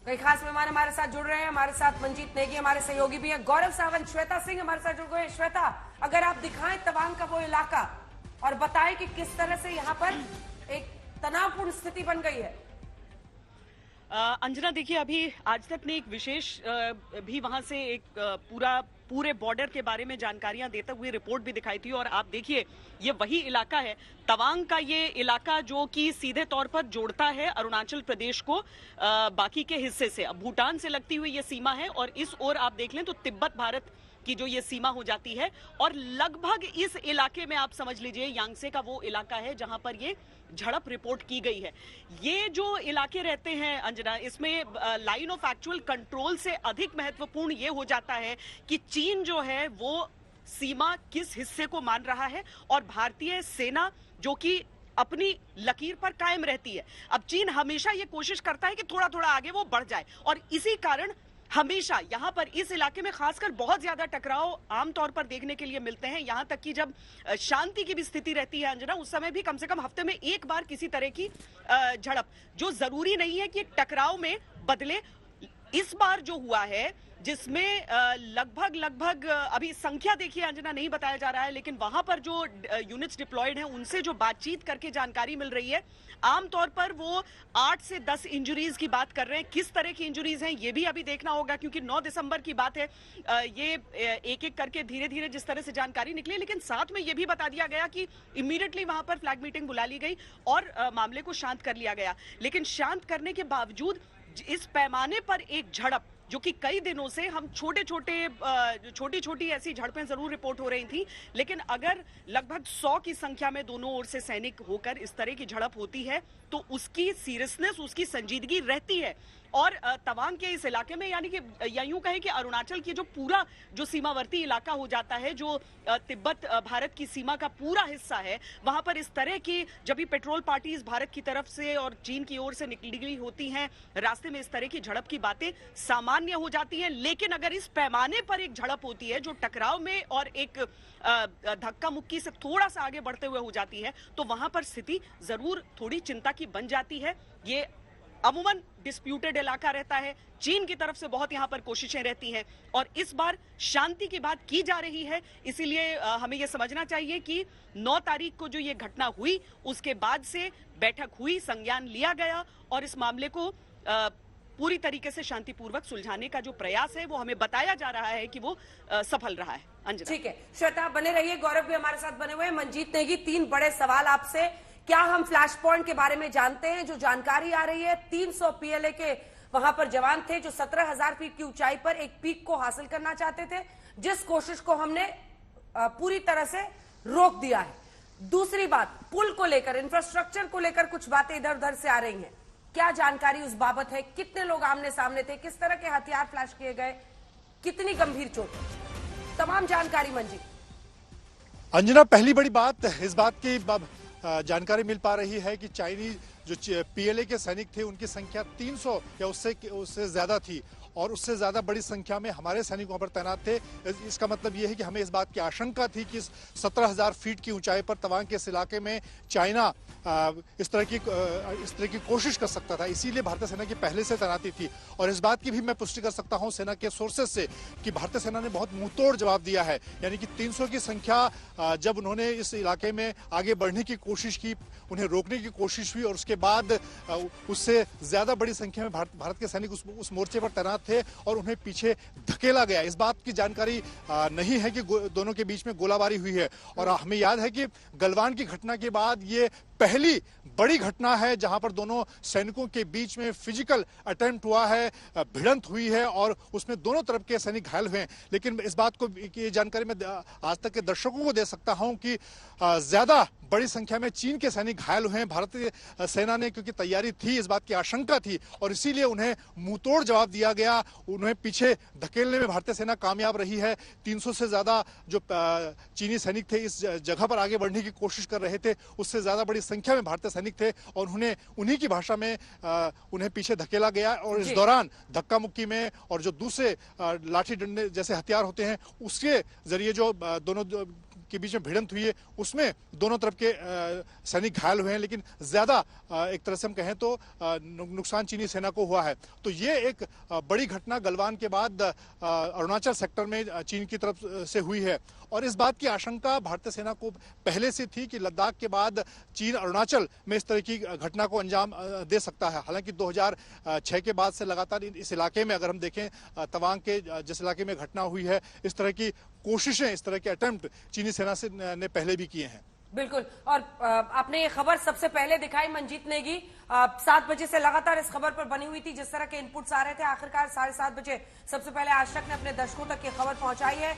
कई खास मेहमान हमारे साथ जुड़ रहे हैं। हमारे साथ मंजीत नेगी हमारे सहयोगी भी हैं, गौरव सावंत, श्वेता सिंह हमारे साथ जुड़ गए हैं। श्वेता, अगर आप दिखाएं तवांग का वो इलाका और बताएं कि किस तरह से यहाँ पर एक तनावपूर्ण स्थिति बन गई है। अंजना, देखिए, अभी आज तक ने एक विशेष भी वहां से एक पूरे बॉर्डर के बारे में जानकारियां देते हुए रिपोर्ट भी दिखाई थी। और आप देखिए, ये वही इलाका है, तवांग का ये इलाका, जो कि सीधे तौर पर जोड़ता है अरुणाचल प्रदेश को बाकी के हिस्से से। अब भूटान से लगती हुई ये सीमा है और इस ओर आप देख लें तो तिब्बत भारत की जो ये सीमा हो जाती है। और लगभग इस इलाके में आप समझ लीजिए यांगसे का वो इलाका है जहां पर ये झड़प रिपोर्ट की गई है। ये जो इलाके रहते हैं अंजना, इसमें लाइन ऑफ एक्चुअल कंट्रोल से अधिक महत्वपूर्ण ये हो जाता है कि चीन जो है वो सीमा किस हिस्से को मान रहा है और भारतीय सेना जो कि अपनी लकीर पर कायम रहती है। अब चीन हमेशा ये कोशिश करता है कि थोड़ा थोड़ा आगे वो बढ़ जाए और इसी कारण हमेशा यहाँ पर इस इलाके में खासकर बहुत ज्यादा टकराव आमतौर पर देखने के लिए मिलते हैं। यहाँ तक कि जब शांति की भी स्थिति रहती है अंजना, उस समय भी कम से कम हफ्ते में एक बार किसी तरह की झड़प, जो जरूरी नहीं है कि टकराव में बदले। इस बार जो हुआ है जिसमें लगभग अभी संख्या देखिए अंजना नहीं बताया जा रहा है, लेकिन वहां पर जो यूनिट्स डिप्लॉयड हैं उनसे जो बातचीत करके जानकारी मिल रही है, आमतौर पर वो 8 से 10 इंजरीज की बात कर रहे हैं। किस तरह की इंजरीज हैं ये भी अभी देखना होगा, क्योंकि 9 दिसंबर की बात है। ये एक एक करके धीरे धीरे जिस तरह से जानकारी निकली, लेकिन साथ में ये भी बता दिया गया कि इमीडिएटली वहां पर फ्लैग मीटिंग बुला ली गई और मामले को शांत कर लिया गया। लेकिन शांत करने के बावजूद इस पैमाने पर एक झड़प, जो कि कई दिनों से हम छोटी छोटी ऐसी झड़पें जरूर रिपोर्ट हो रही थी, लेकिन अगर लगभग 100 की संख्या में दोनों ओर से सैनिक होकर इस तरह की झड़प होती है तो उसकी सीरियसनेस, उसकी संजीदगी रहती है। और तवांग के इस इलाके में, यानी कि या यूं कहें कि अरुणाचल की जो पूरा जो सीमावर्ती इलाका हो जाता है, जो तिब्बत भारत की सीमा का पूरा हिस्सा है, वहां पर इस तरह की जब भी पेट्रोल पार्टीज भारत की तरफ से और चीन की ओर से निकली होती हैं, रास्ते में इस तरह की झड़प की बातें सामान्य हो जाती हैं। लेकिन अगर इस पैमाने पर एक झड़प होती है जो टकराव में और एक धक्का मुक्की से थोड़ा सा आगे बढ़ते हुए हो जाती है, तो वहां पर स्थिति जरूर थोड़ी चिंता की बन जाती है। ये अमूमन डिस्प्यूटेड इलाका रहता है, चीन की तरफ से बहुत यहां पर कोशिशें रहती हैं और इस बार शांति की बात की जा रही है। इसीलिए हमें यह समझना चाहिए कि 9 तारीख को जो ये घटना हुई, उसके बाद से बैठक हुई, संज्ञान लिया गया और इस मामले को पूरी तरीके से शांतिपूर्वक सुलझाने का जो प्रयास है वो हमें बताया जा रहा है कि वो सफल रहा है। अंजना, ठीक है श्वेता, बने रहिए। गौरव भी हमारे साथ बने हुए हैं। मंजीत नेगी, 3 बड़े सवाल आपसे। क्या हम फ्लैश पॉइंट के बारे में जानते हैं? जो जानकारी आ रही है, 300 पीएलए के वहां पर जवान थे जो 17,000 फीट की ऊंचाई पर एक पीक को हासिल करना चाहते थे, जिस कोशिश को हमने पूरी तरह से रोक दिया है। दूसरी बात, पुल को लेकर, इंफ्रास्ट्रक्चर को लेकर कुछ बातें इधर उधर से आ रही हैं। क्या जानकारी उस बाबत है? कितने लोग आमने सामने थे? किस तरह के हथियार फ्लैश किए गए? कितनी गंभीर चोट? तमाम जानकारी मंजीत। अंजना, पहली बड़ी बात इस बात की जानकारी मिल पा रही है कि चाइनीज जो पीएलए के सैनिक थे उनकी संख्या 300 या उससे ज्यादा थी और उससे ज्यादा बड़ी संख्या में हमारे सैनिक वहां पर तैनात थे। इसका मतलब यह है कि हमें इस बात की आशंका थी कि 17,000 फीट की ऊंचाई पर तवांग के इस इलाके में चाइना इस तरह की कोशिश कर सकता था, इसीलिए भारतीय सेना की पहले से तैनाती थी। और इस बात की भी मैं पुष्टि कर सकता हूं सेना के सोर्सेज से कि भारतीय सेना ने बहुत मुंहतोड़ जवाब दिया है। यानी कि 300 की संख्या जब उन्होंने इस इलाके में आगे बढ़ने की कोशिश की, उन्हें रोकने की कोशिश हुई और उसके बाद उससे ज्यादा बड़ी संख्या में भारत के सैनिक उस मोर्चे पर तैनात थे और उन्हें पीछे धकेला गया। इस बात की जानकारी नहीं है कि दोनों के बीच में गोलाबारी हुई है। और हमें याद है कि गलवान की घटना के बाद ये पहली बड़ी घटना है जहां पर दोनों सैनिकों के बीच में फिजिकल अटेम्प्ट हुआ है, भिड़ंत हुई है और उसमें दोनों तरफ के सैनिक घायल हुए हैं। लेकिन इस बात को ये जानकारी मैं आज तक के दर्शकों को दे सकता हूं कि ज्यादा बड़ी संख्या में चीन के सैनिक घायल हुए हैं। भारतीय सेना ने क्योंकि तैयारी थी, इस बात की आशंका थी और इसीलिए उन्हें मुंहतोड़ जवाब दिया गया। उन्हें पीछे धकेलने में भारतीय सेना कामयाब रही है। 300 से ज्यादा जो चीनी सैनिक थे इस जगह पर आगे बढ़ने की कोशिश कर रहे थे, उससे ज्यादा बड़ी संख्या में भारतीय सैनिक थे और उन्हीं की भाषा में उन्हें पीछे धकेला गया। और इस दौरान धक्का मुक्की में और जो दूसरे लाठी डंडे जैसे हथियार होते हैं उसके जरिए जो दोनों के बीच में भिड़ंत हुई है उसमें दोनों तरफ के सैनिक घायल हुए हैं, लेकिन ज्यादा एक तरह से हम कहें तो नुकसान चीनी सेना को हुआ है। तो ये एक बड़ी घटना गलवान के बाद अरुणाचल सेक्टर में चीन की तरफ से हुई है और इस बात की आशंका भारतीय सेना को पहले से थी कि लद्दाख के बाद चीन अरुणाचल में इस तरह की घटना को अंजाम दे सकता है। हालांकि 2006 के बाद से लगातार इस इलाके में अगर हम देखें तवांग के जिस इलाके में घटना हुई है, इस तरह की कोशिशें, इस तरह के अटेम्प्ट चीनी सेना से ने पहले भी किए हैं। बिल्कुल। और आपने ये खबर सबसे पहले दिखाई मंजीत नेगी, 7 बजे से लगातार इस खबर पर बनी हुई थी, जिस तरह के इनपुट्स आ रहे थे आखिरकार 7:30 बजे सबसे पहले आज तक ने अपने दर्शकों तक ये खबर पहुंचाई है।